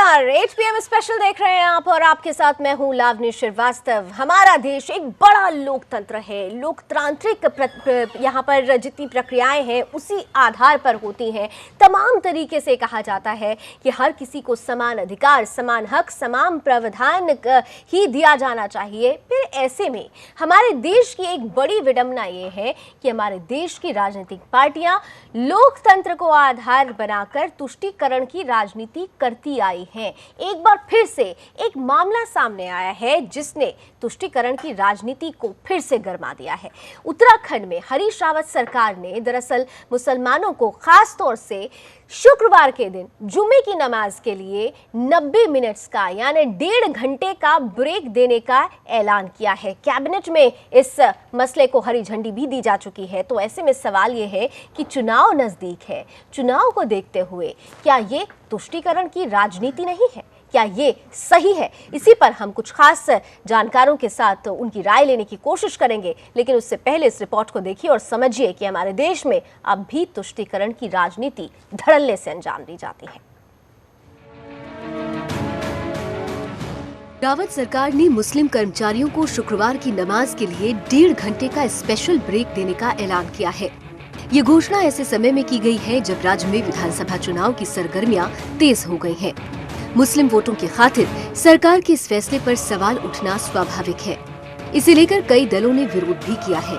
नमस्कार, 8 PM special देख रहे हैं आप और आपके साथ मैं हूं लावनी श्रीवास्तव। हमारा देश एक बड़ा लोकतंत्र है। लोकतांत्रिक यहाँ पर जितनी प्रक्रियाएं हैं उसी आधार पर होती हैं। तमाम तरीके से कहा जाता है कि हर किसी को समान अधिकार, समान हक, समान प्रावधान ही दिया जाना चाहिए। फिर ऐसे में हमारे देश की एक बड़ी विडंबना ये है कि हमारे देश की राजनीतिक पार्टियां लोकतंत्र को आधार बनाकर तुष्टीकरण की राजनीति करती आई हैं। एक बार फिर से एक मामला सामने आया है जिसने तुष्टीकरण की राजनीति को फिर से गरमा दिया है। उत्तराखंड में हरीश रावत सरकार ने दरअसल मुसलमानों को खास तौर से शुक्रवार के दिन जुम्मे की नमाज के लिए 90 मिनट्स का यानी 1.5 घंटे का ब्रेक देने का ऐलान किया है। कैबिनेट में इस मसले को हरी झंडी भी दी जा चुकी है। तो ऐसे में सवाल ये है कि चुनाव नजदीक है, चुनाव को देखते हुए क्या ये तुष्टीकरण की राजनीति नहीं है? क्या ये सही है? इसी पर हम कुछ खास जानकारों के साथ उनकी राय लेने की कोशिश करेंगे, लेकिन उससे पहले इस रिपोर्ट को देखिए और समझिए कि हमारे देश में अब भी तुष्टीकरण की राजनीति धड़ल्ले से अंजाम दी जाती है। रावत सरकार ने मुस्लिम कर्मचारियों को शुक्रवार की नमाज के लिए 1.5 घंटे का स्पेशल ब्रेक देने का ऐलान किया है। ये घोषणा ऐसे समय में की गई है जब राज्य में विधानसभा चुनाव की सरगर्मियां तेज हो गई हैं। मुस्लिम वोटों की खातिर सरकार के इस फैसले पर सवाल उठना स्वाभाविक है। इसे लेकर कई दलों ने विरोध भी किया है।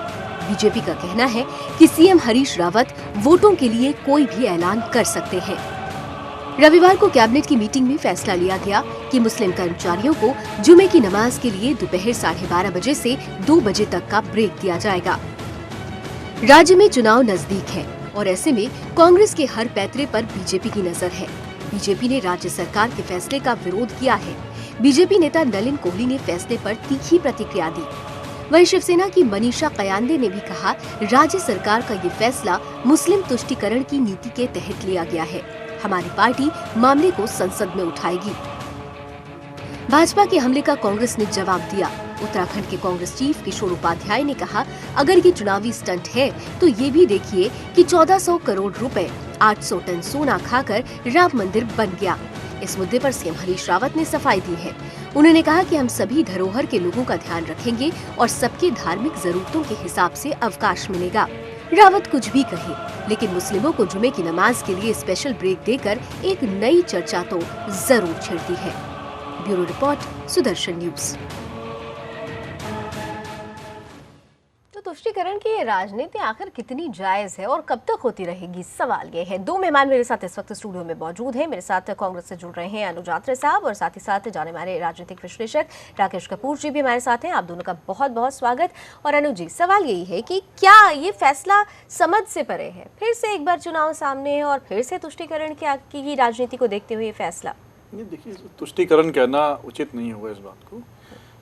बीजेपी का कहना है कि सीएम हरीश रावत वोटों के लिए कोई भी ऐलान कर सकते हैं। रविवार को कैबिनेट की मीटिंग में फैसला लिया गया कि मुस्लिम कर्मचारियों को जुमे की नमाज के लिए दोपहर 12:30 बजे से 2 बजे तक का ब्रेक दिया जाएगा। राज्य में चुनाव नजदीक है और ऐसे में कांग्रेस के हर पैतरे पर बीजेपी की नजर है। बीजेपी ने राज्य सरकार के फैसले का विरोध किया है। बीजेपी नेता नलिन कोहली ने फैसले पर तीखी प्रतिक्रिया दी। वहीं शिवसेना की मनीषा कयांदे ने भी कहा, राज्य सरकार का ये फैसला मुस्लिम तुष्टीकरण की नीति के तहत लिया गया है। हमारी पार्टी मामले को संसद में उठाएगी। भाजपा के हमले का कांग्रेस ने जवाब दिया। उत्तराखंड के कांग्रेस चीफ किशोर उपाध्याय ने कहा, अगर ये चुनावी स्टंट है तो ये भी देखिए कि 1400 करोड़ रुपए 800 टन सोना खाकर राम मंदिर बन गया। इस मुद्दे पर सीएम हरीश रावत ने सफाई दी है। उन्होंने कहा कि हम सभी धरोहर के लोगों का ध्यान रखेंगे और सबके धार्मिक जरूरतों के हिसाब से अवकाश मिलेगा। रावत कुछ भी कहे, लेकिन मुस्लिमों को जुमे की नमाज के लिए स्पेशल ब्रेक देकर एक नई चर्चा तो जरूर छिड़ती है। Bureau report, Sudarshan news. तुष्टीकरण की राजनीति आखिर कितनी जायज है और कब तक होती रहेगी, सवाल ये है। 2 मेहमान मेरे साथ इस वक्त स्टूडियो में मौजूद हैं। मेरे साथ कांग्रेस से जुड़ रहे हैं अनुज आत्रे साहब और साथ ही साथ जाने माने राजनीतिक विश्लेषक राकेश कपूर जी भी हमारे साथ हैं। आप दोनों का बहुत बहुत स्वागत। और अनुज जी, सवाल यही है कि क्या ये फैसला समझ से परे है? फिर से एक बार चुनाव सामने है और फिर से तुष्टीकरण की राजनीति को देखते हुए फैसला? देखिए, तुष्टीकरण कहना उचित नहीं होगा इस बात को।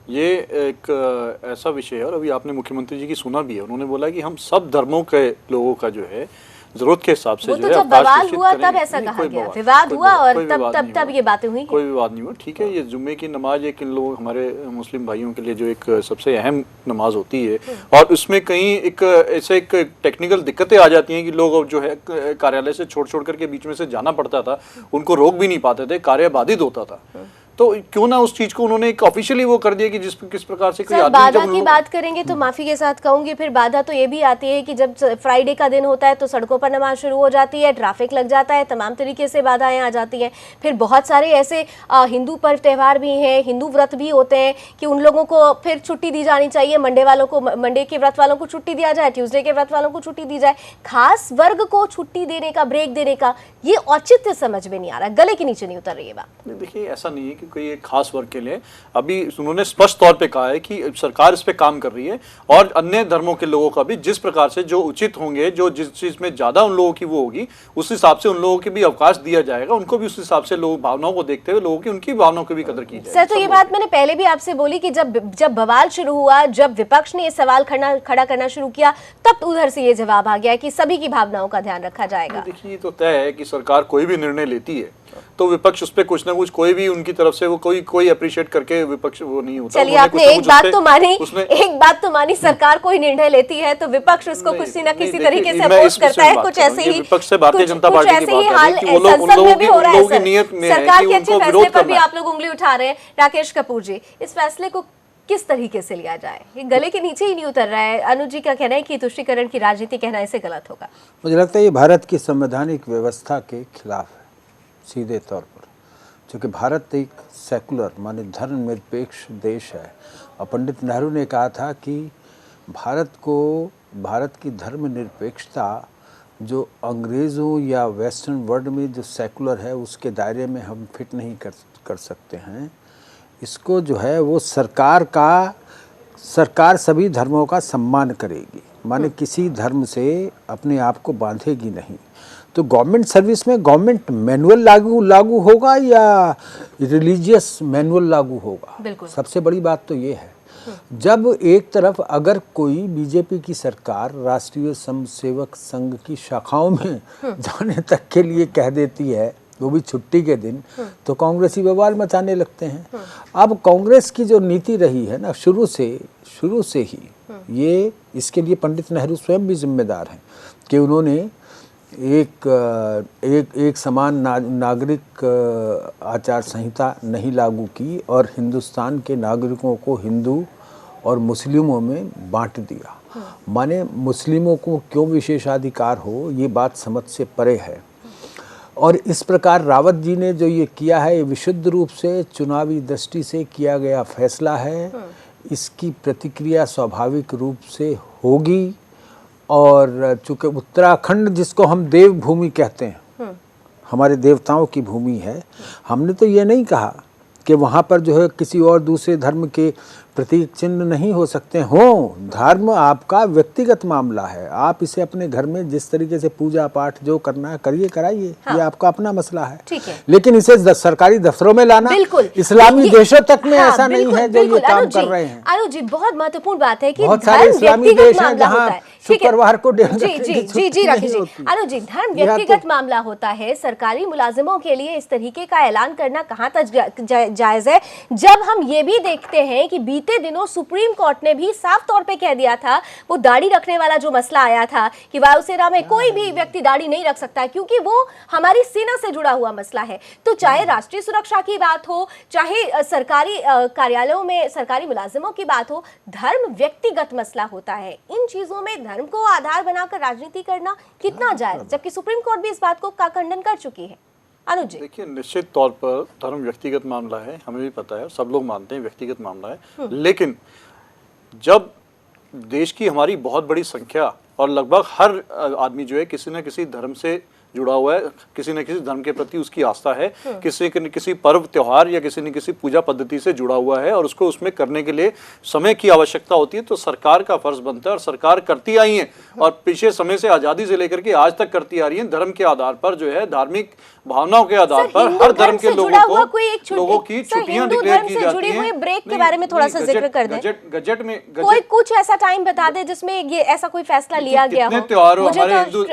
ये एक ऐसा विषय है और अभी आपने मुख्यमंत्री जी की सुना भी है। उन्होंने बोला कि हम सब धर्मों के लोगों का जो है जरूरत के हिसाब से जो है बवाल हुआ तब ऐसा कहा गया, विवाद हुआ और तब ये बातें हुई। कोई विवाद नहीं हुआ, ठीक है। ये जुम्मे की नमाज एक इन लोग हमारे मुस्लिम भाइयों के लिए जो एक सबसे अहम नमाज होती है और उसमें कहीं एक ऐसे एक टेक्निकल दिक्कतें आ जाती हैं कि लोग जो है कार्यालय से छोड़ करके बीच में से जाना पड़ता था, उनको रोक भी नहीं पाते थे, कार्य बाधित होता था। तो क्यों ना उस चीज को उन्होंने एक ऑफिशियली वो कर दिया कि किस प्रकार से कोई आदमी बाधा की बात करेंगे तो माफी के साथ कहूंगी, फिर बाधा तो ये भी आती है कि जब फ्राइडे का दिन होता है तो सड़कों पर नमाज शुरू हो जाती है, ट्रैफिक लग जाता है, तमाम तरीके से बाधाएं आ जाती हैं। फिर बहुत सारे ऐसे हिंदू पर्व त्यौहार भी हैं, हिंदू व्रत भी होते हैं कि उन लोगों को फिर छुट्टी दी जानी चाहिए। मंडे के व्रत वालों को छुट्टी दिया जाए, ट्यूजडे के व्रत वालों को छुट्टी दी जाए। खास वर्ग को छुट्टी देने का, ब्रेक देने का ये औचित्य समझ में नहीं आ रहा, गले के नीचे नहीं उतर रही है बात। देखिए, ऐसा नहीं है कि कोई एक खास वर्ग के लिए। अभी उन्होंने स्पष्ट तौर पे कहा है कि सरकार इस पे काम कर रही है और अन्य धर्मों के लोगों का भी जिस प्रकार से जो उचित होंगे, जो जिस चीज में ज्यादा उन लोगों की वो होगी, उस हिसाब से उन लोगों के भी अवकाश दिया जाएगा। उनको भी उस हिसाब से लोग भावनाओं को देखते हुए लोगों की उनकी भावनाओं की भी कदर की जाए। सर, तो ये बात मैंने पहले भी आपसे बोली कि जब बवाल शुरू हुआ, जब विपक्ष ने ये सवाल खड़ा करना शुरू किया, तब उधर से ये जवाब आ गया कि सभी की भावनाओं का ध्यान रखा जाएगा। देखिए, ये तो तय है कि सरकार कोई भी निर्णय लेती है तो विपक्ष उस पर कुछ ना कुछ, कोई भी उनकी तरफ से वो कोई अप्रिशिएट करके विपक्ष वो नहीं होता। चलिए, आपने एक बात तो मानी, सरकार कोई निर्णय लेती है तो विपक्ष उसको किसी ना किसी तरीके से अपोज करता है। कुछ ऐसे ही विपक्ष से भारतीय जनता पार्टी की बात है कि वो संसद में भी हो रहा है नियत में सरकार के अच्छे फैसले पर भी आप लोग उंगली उठा रहे हैं। राकेश कपूर जी, इस फैसले को किस तरीके से लिया जाए? ये गले के नीचे ही नहीं उतर रहा है। अनुज जी का कहना है कि तुष्टीकरण की राजनीति कहना ऐसे गलत होगा। मुझे लगता है ये भारत की संवैधानिक व्यवस्था के खिलाफ है सीधे तौर पर, क्योंकि भारत एक सेकुलर माने धर्मनिरपेक्ष देश है और पंडित नेहरू ने कहा था कि भारत की धर्मनिरपेक्षता जो अंग्रेज़ों या वेस्टर्न वर्ल्ड में जो सेकुलर है उसके दायरे में हम फिट नहीं कर सकते हैं। इसको जो है वो सरकार सभी धर्मों का सम्मान करेगी, माने किसी धर्म से अपने आप को बांधेगी नहीं। तो गवर्नमेंट सर्विस में गवर्नमेंट मैनुअल लागू होगा या रिलीजियस मैनुअल लागू होगा? सबसे बड़ी बात तो ये है, जब एक तरफ अगर कोई बीजेपी की सरकार राष्ट्रीय स्वयंसेवक संघ की शाखाओं में जाने तक के लिए कह देती है, वो भी छुट्टी के दिन, तो कांग्रेसी बवाल मचाने लगते हैं। अब कांग्रेस की जो नीति रही है ना शुरू से ही, ये इसके लिए पंडित नेहरू स्वयं भी जिम्मेदार हैं कि उन्होंने एक समान नागरिक आचार संहिता नहीं लागू की और हिंदुस्तान के नागरिकों को हिंदू और मुस्लिमों में बांट दिया। माने मुस्लिमों को क्यों विशेषाधिकार हो, ये बात समझ से परे है। और इस प्रकार रावत जी ने जो ये किया है, ये विशुद्ध रूप से चुनावी दृष्टि से किया गया फैसला है। इसकी प्रतिक्रिया स्वाभाविक रूप से होगी। और चूँकि उत्तराखंड जिसको हम देवभूमि कहते हैं, हमारे देवताओं की भूमि है, हमने तो ये नहीं कहा कि वहाँ पर जो है किसी और दूसरे धर्म के प्रतीक चिन्ह नहीं हो सकते हों। धर्म आपका व्यक्तिगत मामला है, आप इसे अपने घर में जिस तरीके से पूजा पाठ जो करना है करिए, कराइए। हाँ। ये आपका अपना मसला है, ठीक है। लेकिन इसे सरकारी दफ्तरों में लाना, इस्लामी देशों तक में हाँ, ऐसा नहीं है जो ये काम कर रहे हैं। अनुज जी, बहुत महत्वपूर्ण बात है कि बहुत सारे इस्लामी देश हैं जहाँ शुक्रवार को जी राकेश जी, अनुज जी, धर्म व्यक्तिगत मामला होता है। सरकारी मुलाजिमों के लिए इस तरीके का ऐलान करना कहाँ तक जायज है, जब हम ये भी देखते हैं कि बीते दिनों सुप्रीम कोर्ट ने भी साफ तौर पे कह दिया था, वो दाढ़ी रखने वाला जो मसला आया था कि वायुसेना में कोई भी व्यक्ति दाढ़ी नहीं रख सकता क्योंकि वो हमारी सेना से जुड़ा हुआ मसला है। तो चाहे राष्ट्रीय सुरक्षा की बात हो, चाहे सरकारी कार्यालयों में सरकारी मुलाजिमों की बात हो, धर्म व्यक्तिगत मसला होता है। इन चीजों में धर्म को आधार बनाकर राजनीति करना कितना जायज, जबकि सुप्रीम कोर्ट भी इस बात को का खंडन कर चुकी है। अनुज जी, देखिए, निश्चित तौर पर धर्म व्यक्तिगत मामला है, हमें भी पता है, सब लोग मानते हैं व्यक्तिगत मामला है। लेकिन जब देश की हमारी बहुत बड़ी संख्या और लगभग हर आदमी जो है किसी न किसी धर्म से जुड़ा हुआ है, किसी न किसी धर्म के प्रति उसकी आस्था है, किसी न किसी पर्व त्योहार या किसी न किसी पूजा पद्धति से जुड़ा हुआ है और उसको उसमें करने के लिए समय की आवश्यकता होती है, तो सरकार का फर्ज बनता है और सरकार करती आई है और पिछले समय से आज़ादी से लेकर के आज तक करती आ रही है। धर्म के आधार पर जो है, धार्मिक भावनाओं के आधार पर हर धर्म के लोगों की छुट्टियां डिक्लेयर की जाती हैं। ब्रेक के बारे में थोड़ा सा जिक्र कर दें। गजट में कोई कुछ ऐसा टाइम बता दे जिसमें ये ऐसा कोई फैसला लिया गया हो। कितने त्योहारों, हमारे हिंदुओं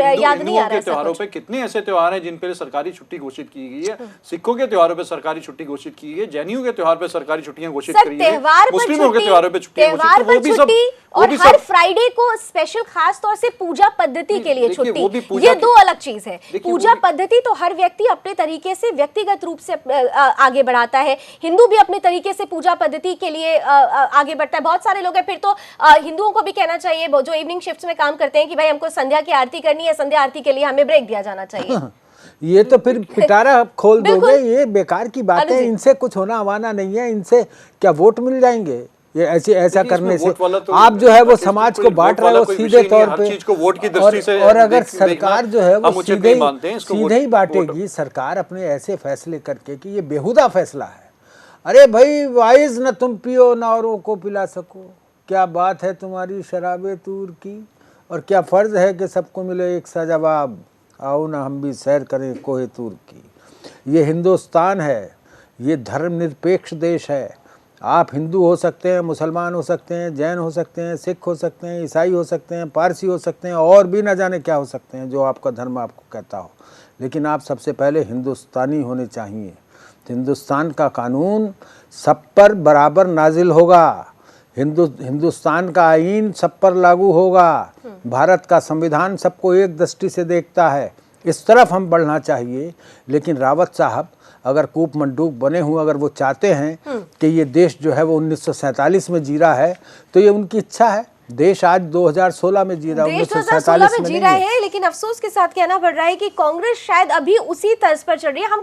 के त्योहारों पे कितने ऐसे त्योहार हैं जिन पे सरकारी छुट्टी घोषित की गई है। सिखों के त्योहारों पे सरकारी छुट्टी घोषित की गई है, जैनियों के त्योहार पे सरकारी छुट्टियां घोषित करी है, मुस्लिमों के त्योहारों पे छुट्टियां घोषित, और हर फ्राइडे को स्पेशल खास तौर से पूजा पद्धति के लिए छुट्टी, ये दो अलग चीज है। पूजा पद्धति तो हर व्यक्ति अपने तरीके से व्यक्तिगत रूप से आगे बढ़ाता है। हिंदू भी अपने तरीके से पूजा पद्धति के लिए आगे बढ़ता है। बहुत सारे लोग हैं, फिर तो हिंदुओं को भी कहना चाहिए जो इवनिंग शिफ्ट्स में काम करते हैं कि भाई हमको संध्या की आरती करनी है, संध्या आरती के लिए हमें ब्रेक दिया जाना चाहिए। ये तो फिर पिटारा खोल दोगे, ये बेकार की बात है। इनसे कुछ होना हवाना नहीं है, इनसे क्या वोट मिल जाएंगे? ये ऐसा करने से आप जो है वो समाज को बांट रहे हो सीधे तौर पे। और अगर सरकार जो है वो सीधे ही बांटेगी, सरकार अपने ऐसे फैसले करके कि ये बेहुदा फैसला है। अरे भाई, वाइज न तुम पियो न औरों को पिला सको, क्या बात है तुम्हारी शराबे तूर की, और क्या फर्ज है कि सबको मिले एक सा जवाब, आओ ना हम भी सैर करें कोहे तूर की। ये हिंदुस्तान है, ये धर्मनिरपेक्ष देश है। आप हिंदू हो सकते हैं, मुसलमान हो सकते हैं, जैन हो सकते हैं, सिख हो सकते हैं, ईसाई हो सकते हैं, पारसी हो सकते हैं, और भी ना जाने क्या हो सकते हैं जो आपका धर्म आपको कहता हो। लेकिन आप सबसे पहले हिंदुस्तानी होने चाहिए। हिंदुस्तान का कानून सब पर बराबर नाजिल होगा, हिंदुस्तान का आईन सब पर लागू होगा, भारत का संविधान सबको एक दृष्टि से देखता है। इस तरफ हम बढ़ना चाहिए। लेकिन रावत साहब अगर कूप मंडूक बने हुए अगर वो चाहते हैं कि ये देश जो है वो 1947 में जी रहा है, तो ये उनकी इच्छा है। देश आज 2016 में जी रहा है, 1947 में जी रहे हैं। लेकिन अफसोस के साथ कहना पड़ रहा है कि कांग्रेस शायद अभी उसी तर्ज पर चल रही है। हम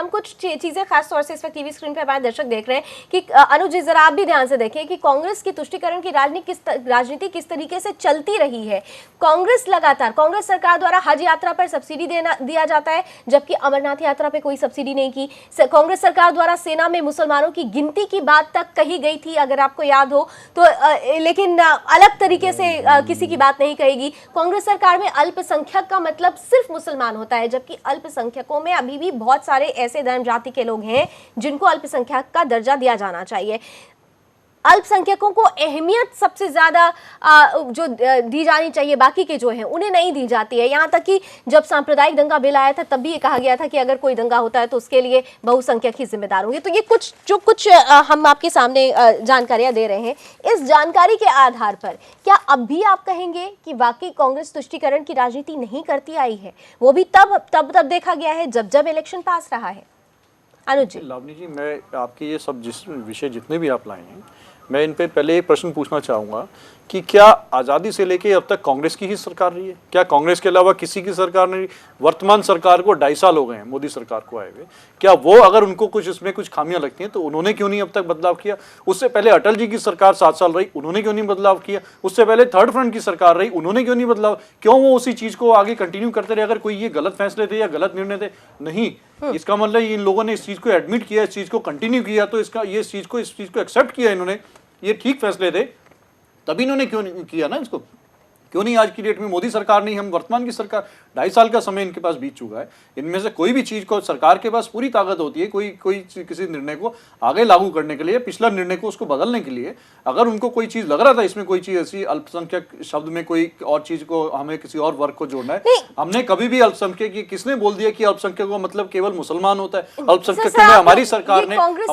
कुछ चीजें खास तौर से इस वक्त टीवी स्क्रीन पर हमारे दर्शक देख रहे हैं कि अनुज जी जरा आप भी ध्यान से देखें कि कांग्रेस की तुष्टीकरण की राजनीति किस तरीके से चलती रही है। कांग्रेस सरकार द्वारा हज यात्रा पर सब्सिडी दिया जाता है, जबकि अमरनाथ यात्रा पे कोई सब्सिडी नहीं की। कांग्रेस सरकार द्वारा सेना में मुसलमानों की गिनती की बात तक कही गई थी, अगर आपको याद हो तो, लेकिन अलग तरीके से किसी की बात नहीं कहेगी। कांग्रेस सरकार में अल्पसंख्यक का मतलब सिर्फ मुसलमान होता है, जबकि अल्पसंख्यकों में अभी भी बहुत सारे ऐसे धर्म जाति के लोग हैं जिनको अल्पसंख्यक का दर्जा दिया जाना चाहिए। अल्पसंख्यकों को अहमियत सबसे ज्यादा जो दी जानी चाहिए, बाकी के जो हैं उन्हें नहीं दी जाती है। यहाँ तक कि जब सांप्रदायिक दंगा बिल आया था तब भी ये कहा गया था कि अगर कोई दंगा होता है तो उसके लिए बहुसंख्यक ही जिम्मेदार होंगे। तो ये कुछ हम आपके सामने जानकारियां दे रहे हैं। इस जानकारी के आधार पर क्या अब भी आप कहेंगे कि वाकई कांग्रेस तुष्टीकरण की राजनीति नहीं करती आई है? वो भी तब देखा गया है जब इलेक्शन पास रहा है। अनुज जी। लावनी जी, मैं आपके ये सब विषय जितने भी आप लाए हैं, मैं इन पे पहले एक प्रश्न पूछना चाहूँगा कि क्या आज़ादी से लेके अब तक कांग्रेस की ही सरकार रही है? क्या कांग्रेस के अलावा किसी की सरकार नहीं? वर्तमान सरकार को 2.5 साल हो गए हैं मोदी सरकार को आए हुए। क्या वो अगर उनको कुछ इसमें कुछ खामियां लगती हैं तो उन्होंने क्यों नहीं अब तक बदलाव किया? उससे पहले अटल जी की सरकार 7 साल रही, उन्होंने क्यों नहीं बदलाव किया? उससे पहले थर्ड फ्रंट की सरकार रही, उन्होंने क्यों नहीं बदलाव? क्यों वो उसी चीज़ को आगे कंटिन्यू करते रहे? अगर कोई ये गलत फैसले थे या गलत निर्णय थे, नहीं, इसका मतलब इन लोगों ने इस चीज़ को एडमिट किया, इस चीज़ को कंटिन्यू किया, तो इस चीज़ को एक्सेप्ट किया इन्होंने, ये ठीक फैसले थे, तभी इन्होंने क्यों नहीं किया ना इसको? क्यों नहीं आज की डेट में मोदी सरकार नहीं, हम वर्तमान की सरकार, 2.5 साल का समय इनके पास बीत चुका है। इनमें से कोई भी चीज़ को सरकार के पास पूरी ताकत होती है कोई किसी निर्णय को आगे लागू करने के लिए, पिछला निर्णय को उसको बदलने के लिए। अगर उनको कोई चीज़ लग रहा था इसमें कोई चीज़ ऐसी अल्पसंख्यक शब्द में कोई और चीज़ को हमें किसी और वर्ग को जोड़ना है, हमने कभी भी अल्पसंख्यक, किसने बोल दिया कि अल्पसंख्यक का मतलब केवल मुसलमान होता है? अल्पसंख्यक में हमारी सरकार ने, कांग्रेस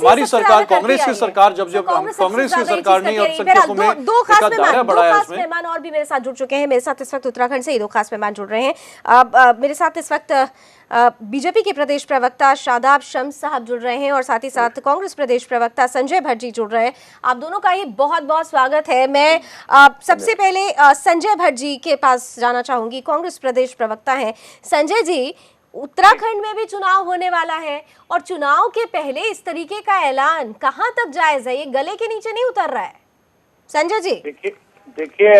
की सरकार जब कांग्रेस की सरकार ने अल्पसंख्यकों में दायरा बढ़ाया इसमें। मेहमान और भी मेरे साथ जुड़ चुके हैं। मेरे साथ इस वक्त उत्तराखंड से ही 2 खास मेहमान जुड़ रहे हैं। मेरे साथ इस वक्त बीजेपी के प्रदेश प्रवक्ता शादाब शम्स साहब जुड़ रहे हैं और साथ ही साथ कांग्रेस प्रदेश प्रवक्ता संजय भट्ट जी जुड़ रहे हैं। आप दोनों का ही बहुत बहुत स्वागत है। मैं सबसे पहले संजय भट्ट जी के पास जाना चाहूंगी, कांग्रेस प्रदेश प्रवक्ता हैं। संजय जी, उत्तराखंड में भी चुनाव होने वाला है और चुनाव के पहले इस तरीके का ऐलान कहां तक जायज है? ये गले के नीचे नहीं उतर रहा है? संजय जी देखिए,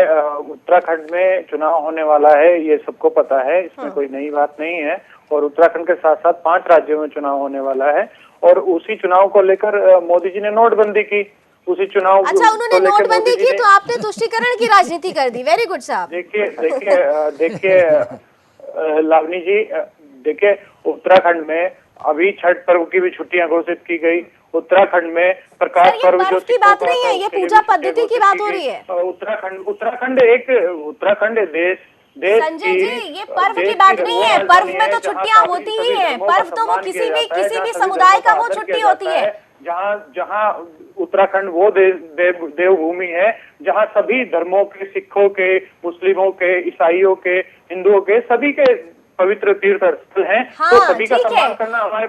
उत्तराखंड में चुनाव होने वाला है, ये सबको पता है, इसमें कोई नई बात नहीं है। और उत्तराखंड के साथ साथ 5 राज्यों में चुनाव होने वाला है और उसी चुनाव को लेकर मोदी जी ने नोटबंदी की। उसी चुनाव अच्छा, उन्होंने नोटबंदी की तो आपने तुष्टीकरण की राजनीति कर दी। वेरी गुड साहब। देखिए लावनी जी, देखिए उत्तराखंड में अभी छठ पर्व की भी छुट्टियां घोषित की गई। उत्तराखंड में प्रकाश पर्व जो की बात नहीं है, ये पूजा पद्धति की बात हो रही है। उत्तराखंड देश संजय जी, ये पर्व की बात नहीं है। पर्व में तो छुट्टियां होती ही हैं। पर्व तो वो किसी भी समुदाय का वो छुट्टी होती है। जहाँ उत्तराखंड वो देवभूमि है जहाँ सभी धर्मों के, सिखों के, मुस्लिमों के, ईसाइयों के, हिंदुओं के, सभी के पवित्र तीर्थ स्थल हैं। हाँ, तो सभी का सम्मान करना हमारे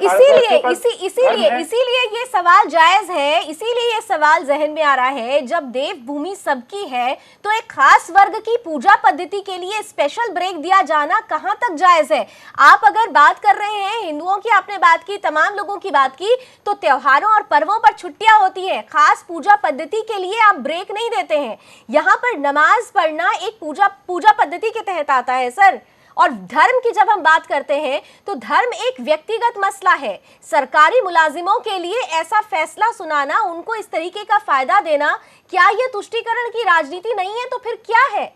इसीलिए ये सवाल जायज है। इसीलिए ये सवाल जहन में आ रहा है, जब देवभूमि सबकी है तो एक खास वर्ग की पूजा पद्धति के लिए स्पेशल ब्रेक दिया जाना कहां तक जायज है? आप अगर बात कर रहे हैं हिंदुओं की, आपने बात की, तमाम लोगों की बात की, तो त्योहारों और पर्वों पर छुट्टियां होती है, खास पूजा पद्धति के लिए आप ब्रेक नहीं देते हैं। यहाँ पर नमाज पढ़ना एक पूजा पद्धति के तहत आता है सर। और धर्म की जब हम बात करते हैं तो धर्म एक व्यक्तिगत मसला है। सरकारी मुलाजिमों के लिए ऐसा फैसला सुनाना, उनको इस तरीके का फायदा देना, क्या ये तुष्टीकरण की राजनीति नहीं है तो फिर क्या है?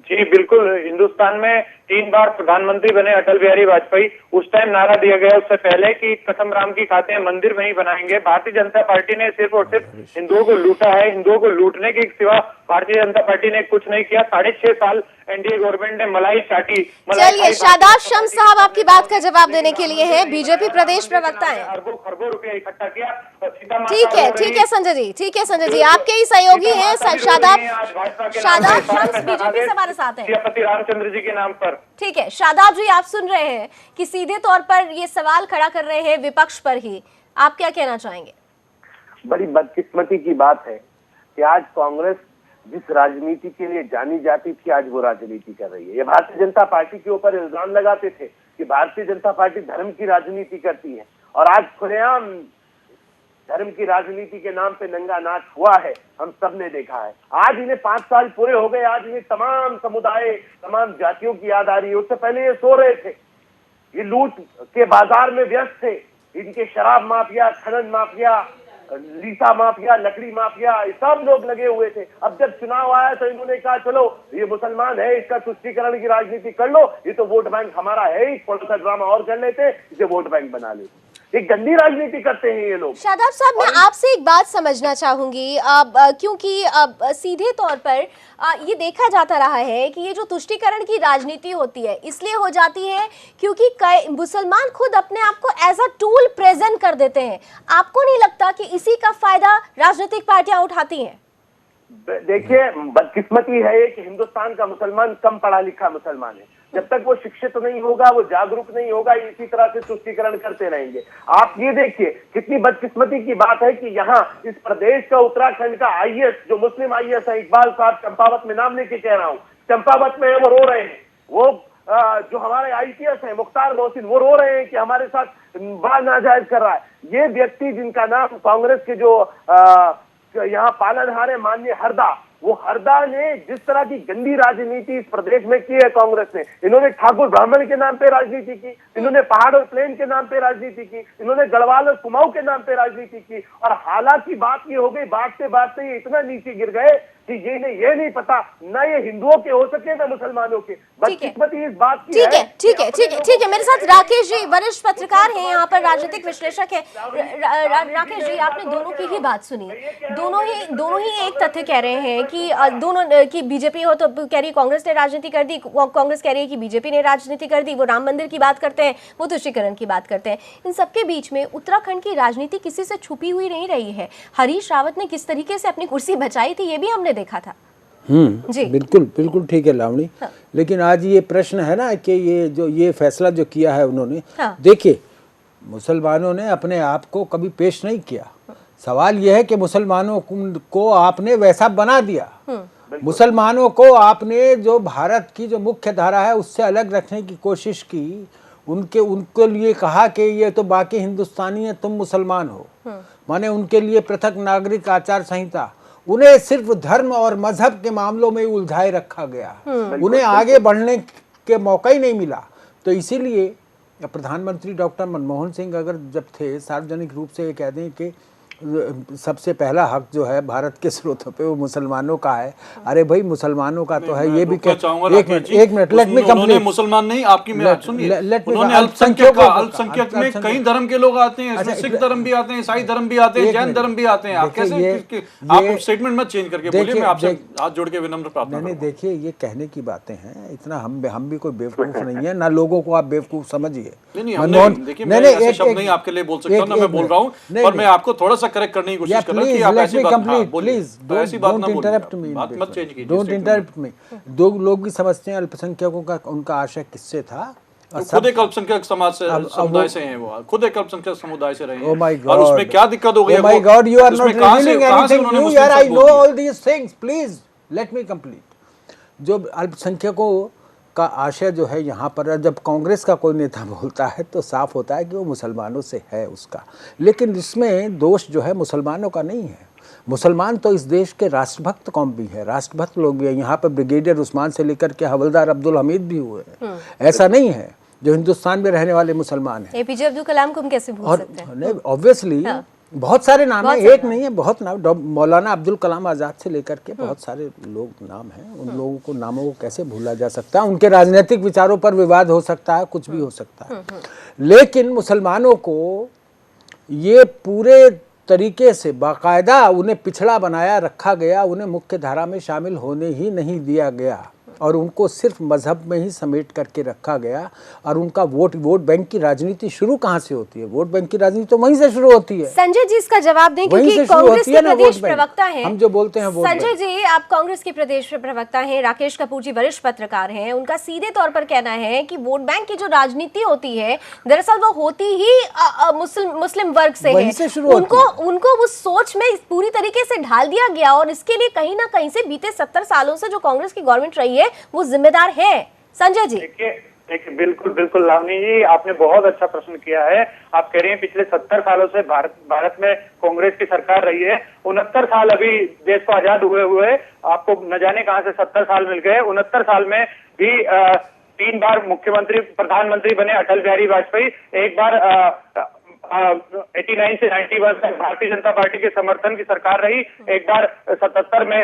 जी बिल्कुल, हिंदुस्तान में 3 बार प्रधानमंत्री बने अटल बिहारी वाजपेयी, उस टाइम नारा दिया गया उससे पहले कि कसम राम की खाते हैं, मंदिर वहीं बनाएंगे। भारतीय जनता पार्टी ने सिर्फ और सिर्फ हिंदुओं को लूटा है। हिंदुओं को लूटने के सिवा भारतीय जनता पार्टी ने कुछ नहीं किया। 6.5 साल एनडीए गवर्नमेंट ने मलाई चाटी। चलिए, शादाब शम्स साहब आपकी बात का जवाब देने के लिए हैं, बीजेपी प्रदेश प्रवक्ता हैं। अरबों खरबों रुपया इकट्ठा किया। ठीक है संजय जी, ठीक है संजय जी, आपके ही सहयोगी हैं शादाब शम्स, बीजेपी से हमारे साथ हैं, सियापति रामचंद्र जी के नाम पर। ठीक है शादाब जी, आप सुन रहे हैं कि सीधे तौर पर ये सवाल खड़ा कर रहे हैं विपक्ष पर ही, आप क्या कहना चाहेंगे? बड़ी बदकिस्मती की बात है कि आज कांग्रेस जिस राजनीति के लिए जानी जाती थी, आज वो राजनीति कर रही है। ये भारतीय जनता पार्टी के ऊपर इल्जाम लगाते थे कि भारतीय जनता पार्टी धर्म की राजनीति करती है, और आज खुलेआम धर्म की राजनीति के नाम पे नंगा नाच हुआ है, हम सब ने देखा है। आज इन्हें 5 साल पूरे हो गए, आज इन्हें तमाम समुदाय, तमाम जातियों की याद आ रही है। उससे पहले ये सो रहे थे, ये लूट के बाजार में व्यस्त थे। इनके शराब माफिया, खनन माफिया, लीसा माफिया, लकड़ी माफिया, सब लोग लगे हुए थे। अब जब चुनाव आया तो इन्होंने कहा चलो ये मुसलमान है, इसका तुष्टीकरण की राजनीति कर लो, ये तो वोट बैंक हमारा है, इस थोड़ा सा ड्रामा और कर लेते, इसे वोट बैंक बना लेते। एक गंदी राजनीति करते हैं ये लोग। शादाब साहब, मैं आपसे एक बात समझना चाहूंगी, क्योंकि सीधे तौर पर ये देखा जाता रहा है कि ये जो तुष्टीकरण की राजनीति होती है इसलिए हो जाती है क्योंकि कई मुसलमान खुद अपने आप को एज अ टूल प्रेजेंट कर देते हैं। आपको नहीं लगता कि इसी का फायदा राजनीतिक पार्टियां उठाती हैं? देखिए, बदकिस्मती है कि हिंदुस्तान का मुसलमान कम पढ़ा लिखा मुसलमान है। जब तक वो शिक्षित नहीं होगा, वो जागरूक नहीं होगा, इसी तरह से तुष्टीकरण करते रहेंगे। आप ये देखिए कितनी बदकिस्मती की बात है कि यहाँ इस प्रदेश का, उत्तराखंड का आईएएस, जो मुस्लिम आईएएस है, इकबाल साहब, चंपावत में नाम लेके कह रहा हूँ, चंपावत में वो रो रहे हैं। वो जो हमारे आईपीएस है मुख्तार मोहसिन, वो रो रहे हैं कि हमारे साथ बड़ा नाजायज कर रहा है। ये व्यक्ति जिनका नाम कांग्रेस के जो यहाँ पालनहार है, माननीय हरदा, वो हरदा ने जिस तरह की गंदी राजनीति इस प्रदेश में की है कांग्रेस ने, इन्होंने ठाकुर ब्राह्मण के नाम पे राजनीति की, इन्होंने पहाड़ और प्लेन के नाम पे राजनीति की, इन्होंने गढ़वाल और कुमाऊं के नाम पे राजनीति की, और हालांकि बात ये हो गई, बांटते बांटते ये इतना नीचे गिर गए कि ये नहीं पता ना ये हिंदुओं के हो सके ना मुसलमानों के। बदकिस्मती इस बात की है। ठीक है, मेरे साथ राकेश जी, वरिष्ठ पत्रकार हैं, यहाँ पर राजनीतिक विश्लेषक है। राकेश जी, आपने दोनों की ही बात सुनी, दोनों ही एक तथ्य कह रहे हैं कि दोनों की बीजेपी हो तो कह रही कांग्रेस ने राजनीति कर दी, कांग्रेस कह रही है कि बीजेपी ने राजनीति कर दी, वो राम मंदिर की बात करते हैं, वो तुष्टीकरण की बात करते हैं। इन सबके बीच में उत्तराखंड की राजनीति किसी से छुपी हुई नहीं रही है। हरीश रावत ने किस तरीके से अपनी कुर्सी बचाई थी ये भी हमने देखा था। जी बिल्कुल ठीक है लावणी। हाँ। लेकिन आज ये प्रश्न है ना कि ये फैसला जो किया है उन्होंने, हाँ। देखिए मुसलमानों ने अपने आप को कभी पेश नहीं किया। सवाल यह है कि मुसलमानों को आपने वैसा बना दिया, मुसलमानों को आपने जो भारत की जो मुख्य धारा है उससे अलग रखने की कोशिश की, उनके लिए कहा कि ये तो बाकी हिंदुस्तानी है, तुम मुसलमान हो, माने उनके लिए पृथक नागरिक आचार संहिता, उन्हें सिर्फ धर्म और मजहब के मामलों में उलझाए रखा गया, उन्हें आगे बढ़ने के मौका ही नहीं मिला। तो इसीलिए प्रधानमंत्री डॉक्टर मनमोहन सिंह अगर जब थे, सार्वजनिक रूप से ये कह दें कि सबसे पहला हक जो है भारत के स्रोतों पे वो मुसलमानों का है। अरे भाई मुसलमानों का तो है, ये भी एक मिनट लेट मी कंप्लीट। मुसलमान नहीं, आपकी बात सुनिए, उन्होंने अल्पसंख्यक में कई धर्म के लोग आते हैं, इसमें सिख धर्म भी आते हैं, ईसाई धर्म भी आते हैं, जैन धर्म भी आते हैं। आप कैसे, आप स्टेटमेंट मत चेंज करके बोलिए, मैं आपसे हाथ जोड़ के विनम्र प्रार्थना नहीं, देखिए ये कहने की बातें हैं, इतना हम भी कोई बेवकूफ नहीं है ना, लोगों को आप बेवकूफ समझिए। देखिए मैं ऐसे शब्द नहीं आपके लिए बोल सकता ना, मैं बोल रहा हूँ, पर मैं आपको थोड़ा सा करेक्ट करने की कोशिश कर रहा हूं कि आप ऐसी बात बोलिए, ऐसी बात ना बोलिए, बात मत चेंज कीजिए, डोंट इंटरप्ट मी। दो लोग भी समझते हैं अल्पसंख्यकों का, उनका आशय किससे था, और खुद एक अल्पसंख्यक समाज से, समुदाय से हैं, वो खुद एक अल्पसंख्यक समुदाय से रहे हैं। Oh my God. और उसमें क्या दिक्कत हो गई है? Oh my God, you are not revealing anything उन्होंने new, यार, I know all these things, please let me complete। जो अल्पसंख्यकों का आशय जो है यहाँ पर, जब कांग्रेस का कोई नेता बोलता है तो साफ होता है कि वो मुसलमानों से है उसका, लेकिन इसमें दोष जो है मुसलमानों का नहीं है। मुसलमान तो इस देश के राष्ट्रभक्त कौम भी है, राष्ट्रभक्त लोग भी है। यहाँ पर ब्रिगेडियर उस्मान से लेकर के हवलदार अब्दुल हमीद भी हुए हैं। ऐसा नहीं है जो हिंदुस्तान में रहने वाले मुसलमान हैं। एपीजे अब्दुल कलाम को हम कैसे भूल सकते हैं? ऑब्वियसली बहुत सारे नाम बहुत हैं, सारे एक नहीं है, बहुत नाम। मौलाना अब्दुल कलाम आज़ाद से लेकर के बहुत सारे लोग नाम हैं। उन लोगों को, नामों को कैसे भूला जा सकता है। उनके राजनीतिक विचारों पर विवाद हो सकता है, कुछ भी हो सकता है, लेकिन मुसलमानों को ये पूरे तरीके से बाकायदा उन्हें पिछड़ा बनाया रखा गया, उन्हें मुख्य धारा में शामिल होने ही नहीं दिया गया और उनको सिर्फ मजहब में ही समेट करके रखा गया। और उनका वोट बैंक की राजनीति शुरू कहाँ से होती है? वोट बैंक की राजनीति तो वहीं से शुरू होती है। संजय जी इसका जवाब दें, वहीं क्योंकि से शुरू कांग्रेस होती के है ना प्रदेश वोट बैंक। प्रवक्ता हैं, हम जो बोलते हैं वोट संजय बैंक। जी आप कांग्रेस के प्रदेश प्रवक्ता हैं, राकेश कपूर जी वरिष्ठ पत्रकार हैं, उनका सीधे तौर पर कहना है कि वोट बैंक की जो राजनीति होती है दरअसल वो होती ही मुस्लिम वर्ग से वहीं है। से शुरू होती उनको उस सोच में पूरी तरीके से ढाल दिया गया और इसके लिए कहीं ना कहीं से बीते 70 सालों से जो कांग्रेस की गवर्नमेंट रही है वो जिम्मेदार है। संजय जी देखिए बिल्कुल लावनी जी, आपने बहुत अच्छा प्रश्न किया है। आप कह रहे हैं पिछले 70 सालों से भारत में कांग्रेस की सरकार रही है। 69 साल अभी देश को आजाद हुए आपको न जाने कहां से 70 साल मिल गए। 69 साल में भी 3 बार मुख्यमंत्री प्रधानमंत्री बने अटल बिहारी वाजपेयी, एक बार 89 से 91 तक भारतीय जनता पार्टी के समर्थन की सरकार रही, एक बार 77 में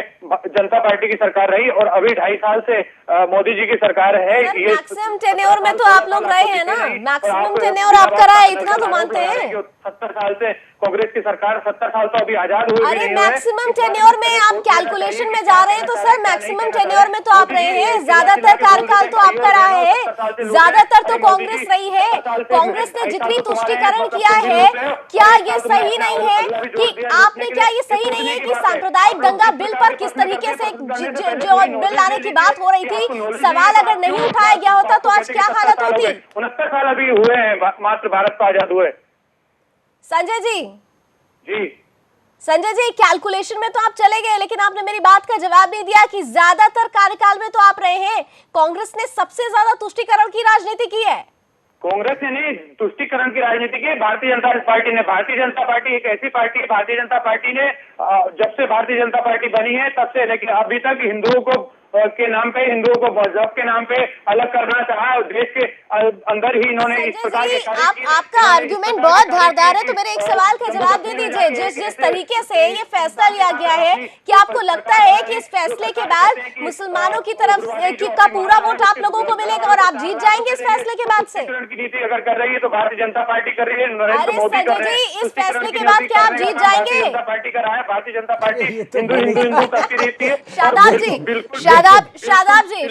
जनता पार्टी की सरकार रही और अभी 2.5 साल से मोदी जी की सरकार है। ये मैक्सिमम टेन्योर में तो आप लोग रहे हैं ना, मैक्सिमम टेन्योर आप करा है, इतना तो मानते हैं। 70 साल से कांग्रेस की सरकार, 70 साल तो अभी आजाद हुए अरे मैक्सिमम टेन्योर में आप कैलकुलेशन में जा रहे हैं तो सर मैक्सिमम टेन्योर में तो आप रहे हैं, ज्यादातर कार्यकाल तो आपका रहा है, ज्यादातर तो कांग्रेस रही है। कांग्रेस ने जितनी तुष्टीकरण किया है, क्या ये सही नहीं है कि आपने, क्या ये सही नहीं है कि सांप्रदायिक दंगा बिल पर किस तरीके से जो बिल लाने की बात हो रही थी, सवाल अगर नहीं उठाया गया होता तो आज क्या हालत होती? 69 साल अभी हुए हैं मात्र भारत को आजाद हुए। संजय जी संजय जी कैलकुलेशन में तो आप चले गए, लेकिन आपने मेरी बात का जवाब नहीं दिया कि ज्यादातर कार्यकाल में तो आप रहे हैं। कांग्रेस ने सबसे ज्यादा तुष्टीकरण की राजनीति की है। कांग्रेस ने नहीं, तुष्टीकरण की राजनीति की भारतीय जनता पार्टी ने। भारतीय जनता पार्टी एक ऐसी पार्टी है, भारतीय जनता पार्टी ने जब से भारतीय जनता पार्टी बनी है तब से, लेकिन अभी तक हिंदुओं को के नाम पे, हिंदुओं को मजहब के नाम पे अलग करना चाहा और देश के अंदर ही इन्होंने इस प्रकार के आपका आर्गुमेंट बहुत धारदार है, तो मेरे एक सवाल का जवाब दे दीजिए। जिस तरीके से ये फैसला लिया गया है, क्या आपको लगता है कि इस फैसले के बाद मुसलमानों की तरफ का पूरा वोट आप लोगों को मिलेगा और आप जीत जाएंगे इस फैसले के बाद से? की नीति अगर कर रही है तो भारतीय जनता पार्टी कर रही है, नरेंद्र मोदी कर रहे हैं। इस फैसले के बाद क्या आप जीत जाएंगे? जनता पार्टी का रहा है, भारतीय जनता पार्टी हिंदू करती रहती है। शादाब जी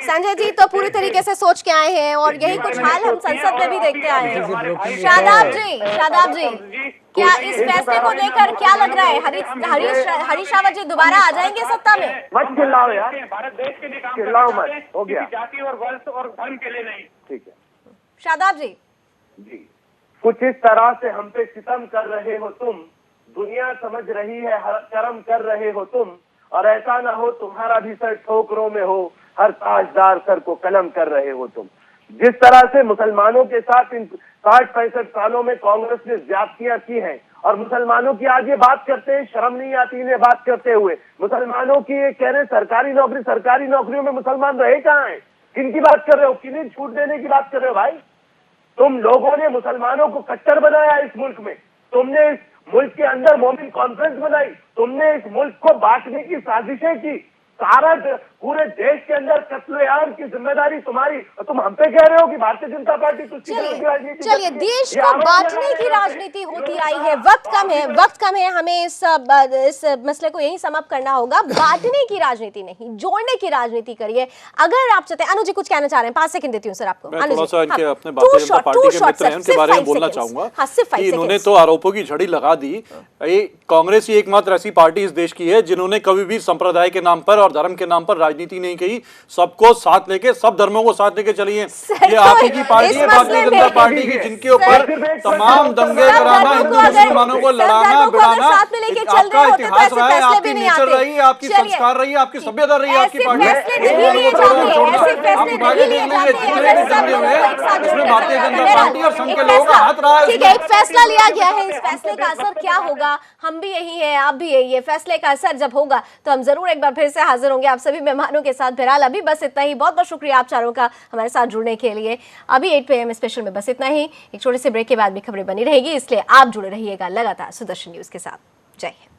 संजय जी तो पूरी तरीके से सोच के आए हैं और यही कुछ हाल हम संसद में भी देखते आए हैं। शादाब जी क्या इस फैसले को लेकर क्या लग रहा है? हरीश रावत जी दोबारा आ जाएंगे सत्ता में? मत चिल्लाओ यार, भारत देश के लिए काम चिल्लाओ मत, हो गया। जाति और वंश और धर्म के लिए नहीं। ठीक है शादाब जी कुछ इस तरह से हम पे सितम कर रहे हो तुम, दुनिया समझ रही है हर कर्म कर रहे हो तुम, और ऐसा ना हो तुम्हारा भी सर ठोकरों में हो, हर ताजदार सर को कलम कर रहे हो तुम। जिस तरह से मुसलमानों के साथ इन 60-65 सालों में कांग्रेस ने ज्यादतियां की हैं और मुसलमानों की आज ये बात करते हैं, शर्म नहीं आती इन्हें बात करते हुए। मुसलमानों की ये कह रहे सरकारी नौकरियों में मुसलमान रहे कहाँ हैं? किनकी बात कर रहे हो? किन्हें छूट देने की बात कर रहे हो भाई? तुम लोगों ने मुसलमानों को कट्टर बनाया इस मुल्क में, तुमने इस मुल्क के अंदर मोमिन कॉन्फ्रेंस बनाई, तुमने इस मुल्क को बांटने की साजिशें की, सारा पूरे देश के अंदर कत्लेआम की जिम्मेदारी तुम्हारी, और तुम हम पे कह रहे हो कि भारतीय जनता पार्टी चलिए देश को बांटने की राजनीति होती आई है। वक्त कम है, हमें इस मसले को यही समाप्त करना होगा। बांटने की राजनीति नहीं, जोड़ने की राजनीति करिए। अगर आप चाहते हैं, अनुज जी कुछ कहना चाह रहे हैं, 5 सेकंड देती हूँ सर आपको। मैं थोड़ा सा इनके अपने भारतीय जनता पार्टी के मित्र हैं उनके बारे में बोलना चाहूंगा कि इन्होंने तो आरोपों की झड़ी लगा दी। कांग्रेस ही एकमात्र ऐसी पार्टी इस देश की है जिन्होंने कभी भी संप्रदाय के नाम पर और धर्म के नाम पर राजनीति नहीं की, सबको साथ लेके, सब धर्मों को साथ लेके चली है। ये आप ही की पार्टी है, भारतीय जनता पार्टी की, जिनके ऊपर तमाम दंगे कराना, हिंदू मुसलमानों को लड़ाना भिड़ाना आपका इतिहास रहा है, आपकी नेचर रही है, आपकी संस्कार रही है, आपकी सभ्यता रही है आपकी पार्टी। इसमें भारतीय जनता पार्टी और संघ के लोगों का हाथ रहा है। ठीक है, एक फैसला लिया गया है, इस फैसले का असर क्या होगा? हम भी यही है, आप भी यही है। फैसले का असर जब होगा तो हम जरूर एक बार फिर से हाजिर होंगे आप सभी मेहमान मेहमानों के साथ। बहरहाल अभी बस इतना ही। बहुत बहुत शुक्रिया आप चारों का हमारे साथ जुड़ने के लिए। अभी 8 PM स्पेशल में बस इतना ही। एक छोटे से ब्रेक के बाद भी खबरें बनी रहेगी, इसलिए आप जुड़े रहिएगा लगातार सुदर्शन न्यूज के साथ। जय हिंद।